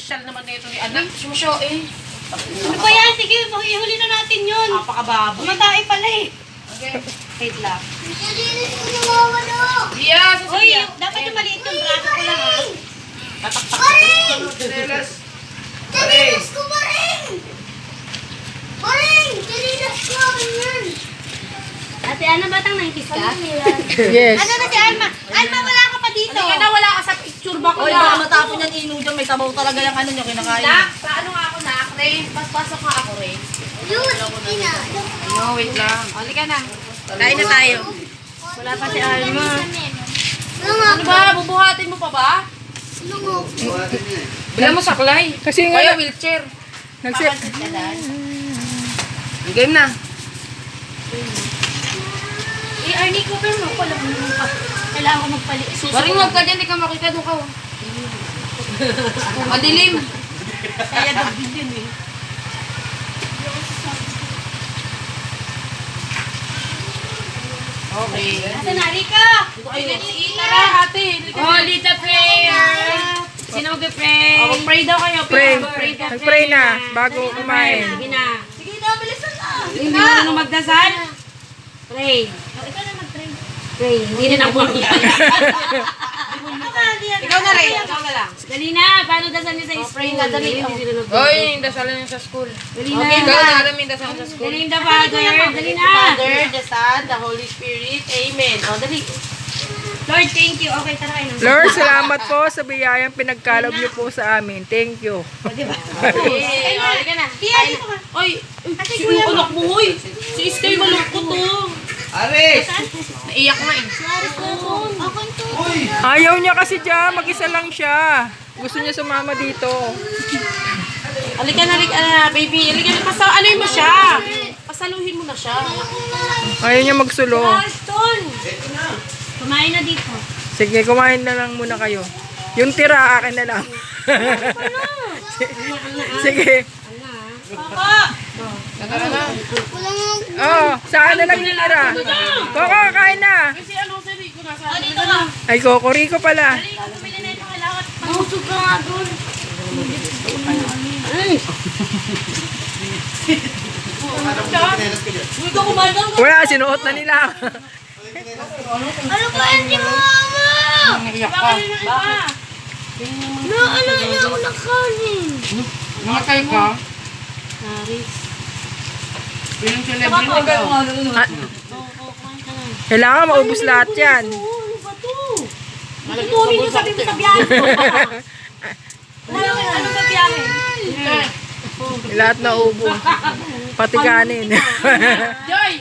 social naman na ito ni anak. Sumusyo eh. Ano ba yan? Sige, ihuli na natin yun. Napakababoy. Matay pala eh. Okay. Wait lang. Iya, Uy, Cecilia. dapat yung maliit yung braso ko lang ha. Tataktak ko. Sinelas. Dalilas ko pa rin! Paring! Dalilas ko! Ganyan! Ate Ana, batang nangkis ka? Yes. Ano na si Alma? Alma, wala ka pa dito. Hindi ka na wala ka sa picture ba ko Oy, na? baka matapon yan ino dyan. May sabaw talaga yung ano nyo kinakain. Nak, paano nga ako nak? Ray, pasok nga ako Ray. Yun! Ina! Ano, wait lang. Halika na. Kain na tayo. Wala pa si Alma. Ano ba? Bubuhatin mo pa ba? Lungo! Bila mo saklay. Kasi nga, Kaya wheelchair. Game na. Eh, Arnie, cover mo. Wala mo naman pa. Kailangan ko magpali. Waring wag ka dyan, di ka makita doon ka. Madilim. Kaya dagdig yun eh. Okay. Asa na, Rika? Ay, tara ate. Oh, little prayer. Sino mag-pray? Oh, pray daw kayo. pray. Pray ka. Nag-pray na bago kumain. Sige na. Sige na, bilisan na! Hindi mo na magdasal? Pray. Ikaw na mag-pray. Pray. Hindi na ako. Ikaw na rin. Ikaw na lang. Dali na. Paano dasal niya sa school? Pray na, dali. Hindi sila nag- Oy, dasalan niyo sa school. Dali na. Okay, ikaw na alam yung dasalan sa school. Dali na, Father. Dali na. Father, the Son, the Holy Spirit. Amen. O, dali. Lord, thank you. Okay, tara kayo. Lord, salamat po sa biyayang pinagkaloob niyo po sa amin. Thank you. Okay, o, halika na. Kaya dito ka. Oy, si anak mo, hoy. Si Stay malungkot to. Aris! Naiyak na eh. Akin to! Ayaw niya kasi dyan. Mag-isa lang siya. Gusto niya sumama dito. Halika na, baby. Halika na. Ano mo siya? Pasaluhin mo na siya. Ayaw niya magsulo. Ashton! Kumain na dito. Sige, kumain na lang muna kayo. Yung tira, akin na lang. Sige. Tara na. Oh, saan na lang yung tira? Koko, kain na. Kasi ano, si Rico nasa. Dito ka. Ay, Koko, Rico pala. Dali ka bumili na ito. Kailangan. Pangusog ka nga doon. Uy, ka kumain ka. Wala, sinuot na nila. Ano ba yan si mama? Naiyak ka. Bakit? Naalala ako ng kanin. Namatay ka? Haris. Yung celebrity ka. Ah, kailangan maubos lahat yan. Ano ba to? Tutuloy niyo sabi mo sa biyahe. Ano ba biyahe? Lahat na ubo. Pati kanin. Joy!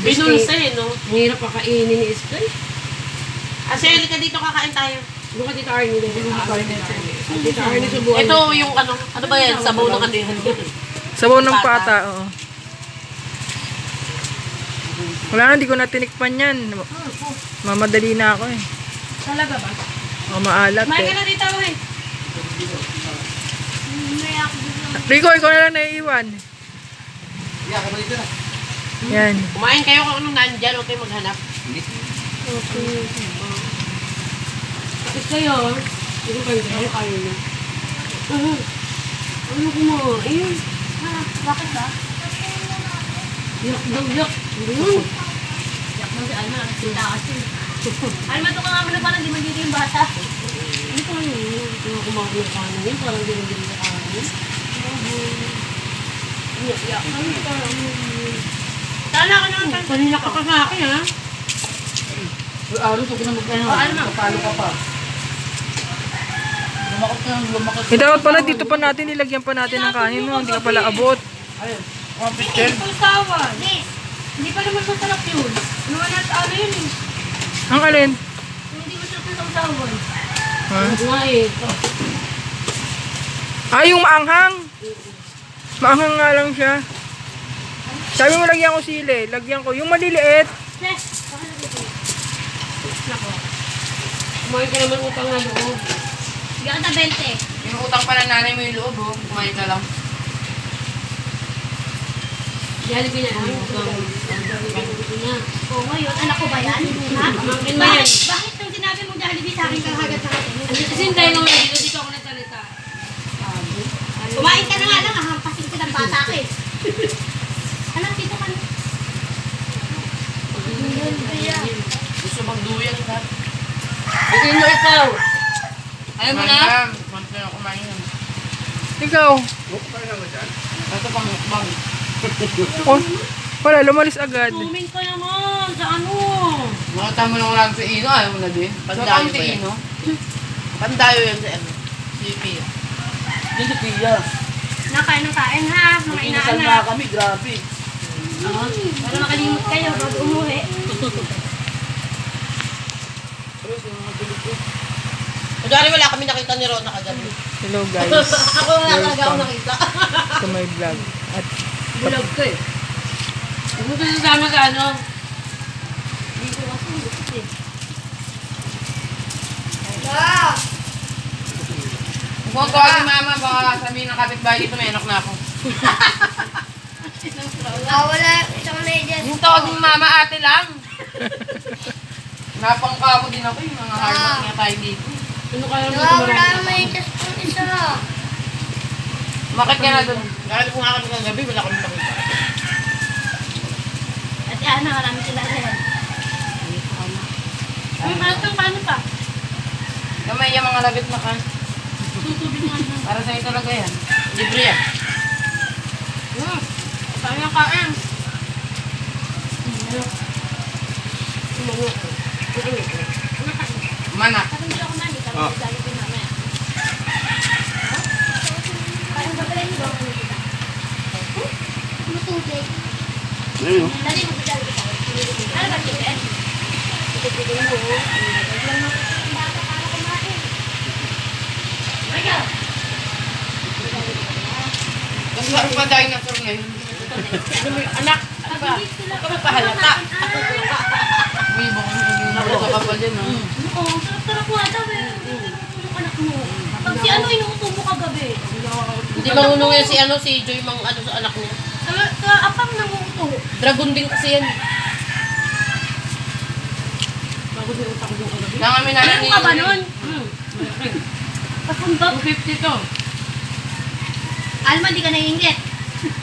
Binulsa eh, no? Ang hirap pakainin ni Iskay. Asel, ka dito kakain tayo. Doon ka dito Arnie. Dito Arnie subukan. Ito yung ano ba yan? Sabaw ng ano yan? Sabaw ng pata, oo. Wala na, hindi ko na tinikpan yan. Mamadali na ako eh. Talaga ba? O, maalat Kumain ka eh. na dito, eh. Rico, ikaw na lang naiiwan. Yeah, kabalik na. Yan. Kumain kayo kung anong nandyan, huwag kayo maghanap. Bakit kayo? Dito kayo. Kayo na. Ano kumain? Bakit ba? Yak daw yak. Yak mo si Alma. Kita kasi. Alma, ito ka nga muna parang di magiging yung bata. Ano pa ano? Ito nga kumain ng kanin yun. Parang di naging sa kanin. Yak. Ano pa? Tala ka naman. Kanina ka pa sa akin ha? Uy, Aris, huwag na magkano. Patalo ka pa. Lumakot ka lang, lumakot. Eh, dapat pala dito pa natin, nilagyan pa natin ng kanin. No? Hindi ka pala abot. Ayun, 115. Pulsawan. Hindi pa naman masarap yun. Ano yun eh. Ang alin? Hindi masarap yung pulsawan. Ha? Ano nga eh. Ah, yung maanghang. Maanghang nga lang siya. Sabi mo lagyan ko sili. Lagyan ko. Yung maliliit. Kumain ka naman utang na loob. Sige ka na 20. Yung utang pa na nanay mo yung loob, oh. Kumain ka lang. Yan ang pinaan. Oo, ngayon. Anak ko ba yan? Ha? Pamangkin mo yan. Bakit nung sinabi mo dahil yan ka. Bigyan mo ikaw. Ayaw mo na? Mantin ako kumain yan. Ikaw. Ito pang mukbang. Oh, wala, lumalis agad. Tuming ka naman sa ano. Nakita mo lang lang si Ino, ayaw mo na din. Pandayo si Ino. Pandayo yan si ano. Si Pia. Hindi si Pia. Nakain ng kain ha, mga Inasal inaanak. na kami, grabe. Para makalimot kayo bago umuwi. Kunyari wala kami nakita ni Rona kagabi. Hello guys. Ako wala talaga ako nakita. Sa my vlog. At Bulag ka eh. Pumunta sa sama sa ano. Dito kasi lupit eh. Kung tawag ni Mama, baka sabihin ng kapitbahay dito, may anak na ako. Wala isang medyas. Yung tawag ni Mama, ate lang. Napangkabo din ako yung mga hardwork nga tayo dito. Ano kaya naman Wala yung medyas kung isa. Bakit ka na doon? Dahil kung nga kami kagabi, wala kami nakita. At yan, marami sila rin. Ay, paano pa? Kamay yung mga labit na ka. Tutubig nga na. Para sa'yo talaga yan. Libre yan. Saan yung kain? Manak. Parang hindi ako mani, kami naglalagay mamaya. Parang babalayin mo ako nito. Matubig. Dali mo naglalagay sa akin. Ano ba, chicken? Chicken mo. Bata para kumain. Michael! Kasi parang padayo na sir ngayon. Anak! Ano ba? Pag-ibig sila. Huwag ka magpahalata. Uy, baka nakuha ka pa dyan, ah. Oo, sarap-sarap nga daw eh. Yung anak mo. Pag si ano, inuuto mo kagabi. Hindi marunong yan si ano, si Joy mang ano sa anak niya. Sa apang nanguuto. Dragon din kasi yan. Bago sa utak yung kagabi. Lang kami nalang Ano ka ba nun? Pasundot. 250 to. Alma, di ka naiingit.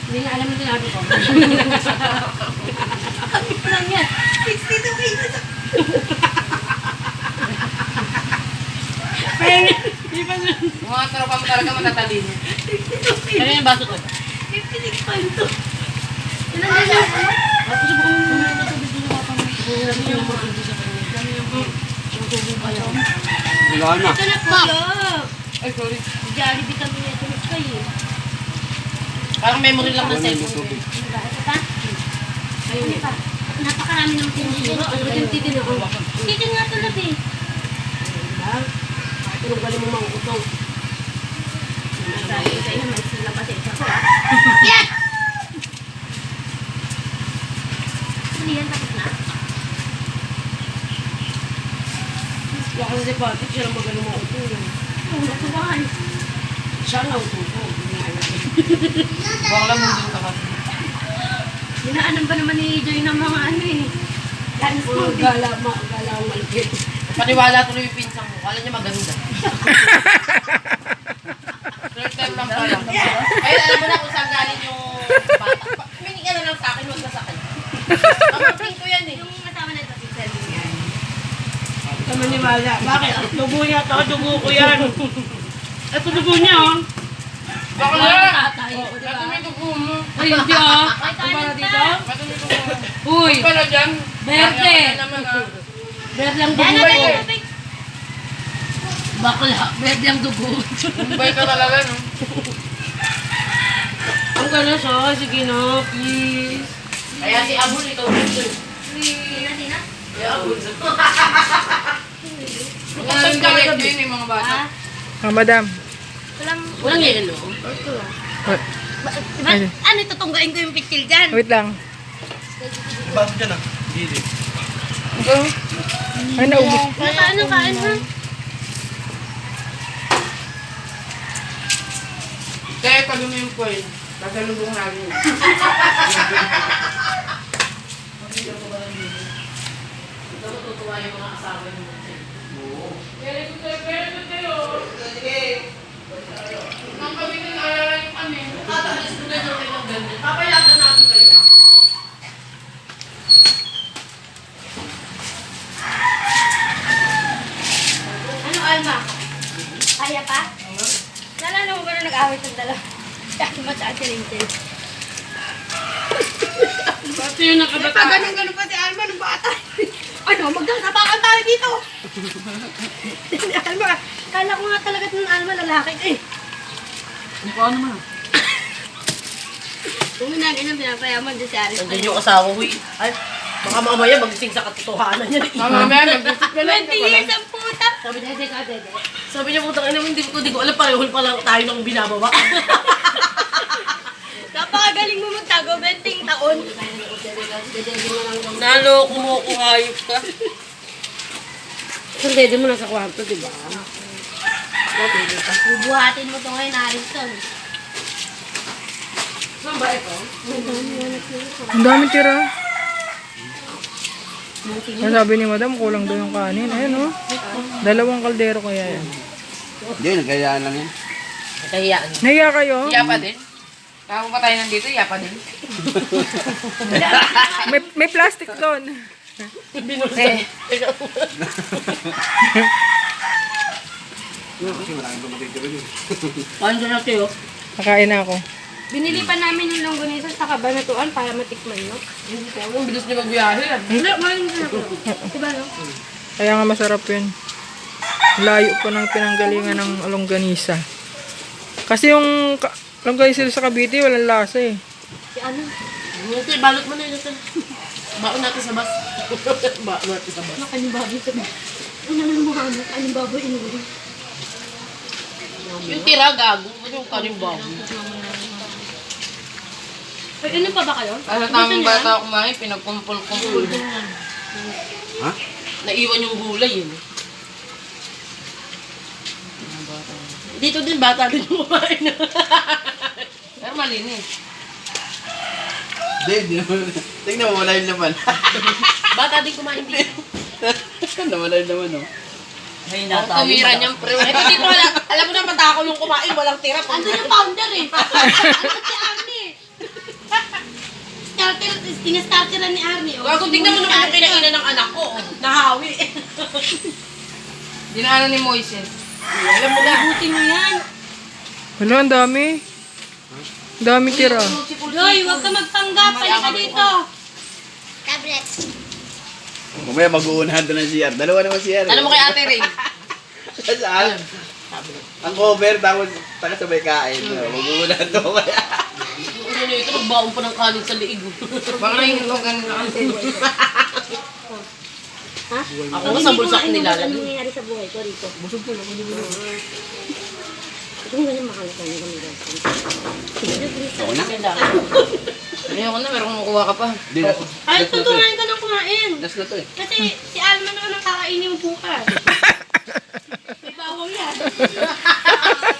Hindi na alam na sinabi ko. Kapit lang yan. 62 pesos. Yung mga tropa mo talaga matatalino. Kaya yung baso ko. 56.2. Ilan na siya? Ako sa bukong mga natubig doon ako. Hindi yung mga sa kanya. Kami yung matubig ayaw. Ito na po. Ay, sorry. Jollibee kami na tulog kayo. Parang memory lang ng cellphone ko. Ano ba? Ito pa? Ano pa? Napakarami ng tinitiro. Ano ba yung titin ako? Titin nga tulad eh. Kahit anong galing mo mga utong. Sabi ko sa'yo, may sila pa sa isa ko ah. Yan! Ano yan? Tapos na? Kaya kasi si Patrick, siya lang magaling mga utong. Ulo ko ba? Siya nga utong ko. Huwag lang mo dun ka kasi. Dinaanan ba naman ni Joy ng mga ano eh. Dance Mga movie. gala ang malapit. Paniwala tuloy yung pinsang mo. Kala niya maganda. Third time lang pala. Ayun, alam mo na kung saan galing yung bata. Humingi ka na lang sa akin, huwag na sa akin. Pamangkin ko yan eh. Yung kasama na ito, si Selby yan. Tama ni Mala. Bakit? Ang dugo niya. Ito, dugo ko yan. Ito dugo niya, oh. Baka na! Tatay. Ba't may dugo mo? Ay, hindi ah. Ay, Para kanan dito? pa. Ba't may dugo mo? Uy, Huwag pala dyan. Berde. Kaya naman ah. berde ang Yan dugo na ko. tayo, tubig. Bakla, berde ang dugo. Mumbay ka talaga, no? Ang gano'n siya. Sige na, please. Kaya si Abul ito dito. Sina? Si Abul. Kapag galit yun yung mga bata. Ah, ah, madam. Walang yelo. diba? Ano, tutunggain ko yung pichil dyan? Wait lang. Bakit ka na? Hindi. Ay, naubos. Ano, kain ha? Kaya pag yung coin, kasalubong namin. Natutuwa yung mga asawa niyo. Nang kami din alalan kami. Tatalis ko na yung ganyan. Papayagan namin kayo. Nag-awit ang dalawa. Alma sa Ate Rachel. Pati yung nakabataan. Ganun pa si Alma nung bata. Ano, magkakabakan tayo dito. Alma, kala ko nga talaga ng Alma lalaki eh. Hindi ko ano man. Kung ginagin ang pinapayaman dyan si Aris. Nandun yung asawa ko eh. Ay, baka mamaya magising sa katotohanan niya. Mamaya, mag-visit ka lang. 20 years ang puta. Sabi niya, dede. Sabi niya, putang ina, hindi ko alam, pareho pa lang tayo ng binababa. Napakagaling mo magtago, 20 taon. Naloko mo ko, hayop ka. Ang dede mo nasa kwarto, di ba? Bubuhatin mo ito ngayon, Ariston. Saan ba ito? Ang dami tira. Ang sabi ni madam, kulang daw yung kanin. Ayun oh. 2 kaldero kaya yan. Hindi, nagkayaan lang yan. Nakahiyaan. Nahiya kayo? Iya pa din. Kamo pa tayo nandito, iya pa din. May plastic doon. Binulsa. Kasi maraming dumating ka rin eh. Paano na kayo? Kakain na ako. Binili pa namin yung longganisa sa kabanatuan para matikman, no? Ang bilis niya magbiyahe. Hindi, ngayon na ako. Diba, no? Kaya nga masarap yun. Layo pa ng pinanggalingan ng longganisa. Kasi yung longganisa sa Cavite, walang lasa eh. Si ano? Okay, balot mo na yun. Baon natin sa bus. Baon natin sa bus. Kanyang baboy sa ano naman mo ano? Kanyang baboy inuwi. Yung tira, gago. Ano yung karimbaw? Ay, ano pa ba kayo? Para tamang bata kumain, pinagkumpul-kumpul. Ha? Naiwan yung gulay yun. Dito din, bata din yung kumain. Pero malinis. Hindi naman. Tingnan mo, wala yung laman. Bata din kumain dito. Wala yung laman, no? Ay, Ang tumira niyang pre. Ito dito, alam mo naman ako yung kumain, walang tira. Ando yung founder eh. Ano si Arnie? Starter, tinastarteran ni Arnie. Oh. Gago, tingnan mo naman yung kinainan ng anak ko. Nahawi. Dinaanan ni Moises. Alam mo na. Buti mo yan. Wala, ang dami. Ang dami tira. Joy, huwag ka magpanggap. Pali ka dito. Tablets. Mamaya mag-uunahan doon ng CR. Dalawa naman CR. Alam mo kay Ate Ray? Saan? Ang cover, tapos sabay kain. Mag-uunahan doon kaya. Ano nyo ito, magbaon pa ng kanin sa liig. Baka nahingin ko ganun kasi. Ha? Ako nga sa bulsa ko Ano nilalagay. nangyayari sa buhay ko rito? Busog ko lang. Kung ganyan makalat na kami guys. Ako na. Ayoko na, meron kumukuha ka pa. Hindi na. Ay, tutunayan ka ng kumain. Last na to eh. Kasi si Alma naman ang kakainin mo bukas. May bawang yan.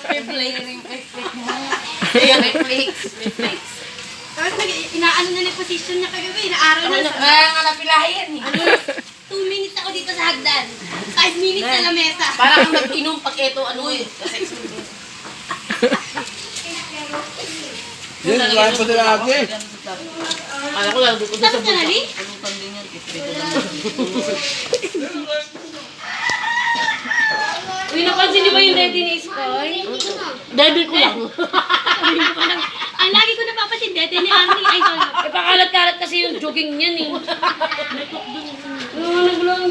May flake rin, may flake mo. May flakes. May flakes. Tapos inaano na yung position niya kagabi. Inaaral na. Kaya nga napilahi yan eh. 2 minutes ako dito sa hagdan. 5 minutes sa lamesa. Para kang nag-inom pag ito, ano eh. Kasi Yes, kumain pa sila ate. Kala ko lang, doon ko sa Tapos ka na, bulsa. Lee? Pulutan din yan. Uy, napansin niyo ba yung daddy ni Iskoy? Daddy ko lang. Ang lagi ko napapansin, daddy ni Arnie. Ay, Eh, pakalat-kalat kasi yung jogging niyan eh. Hindi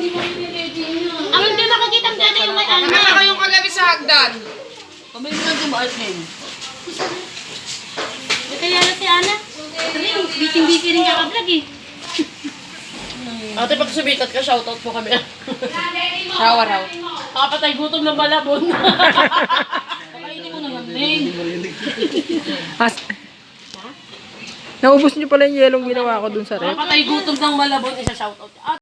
ko yung daddy niya. ang hindi makikita ang daddy yung may Alma. Nakaka kayong kagabi sa hagdan. Kami naman tumaas ngayon. Kaya na si Ana. Busy-busy rin kaka-vlog eh. Ate, pag sumikat ka, shoutout mo kami. Shower raw. Nakapatay gutom ng malabon. Kakainin mo naman din. Naubos niyo pala yung yelong ginawa ko dun sa rep. Nakapatay gutom ng malabon, isa shoutout.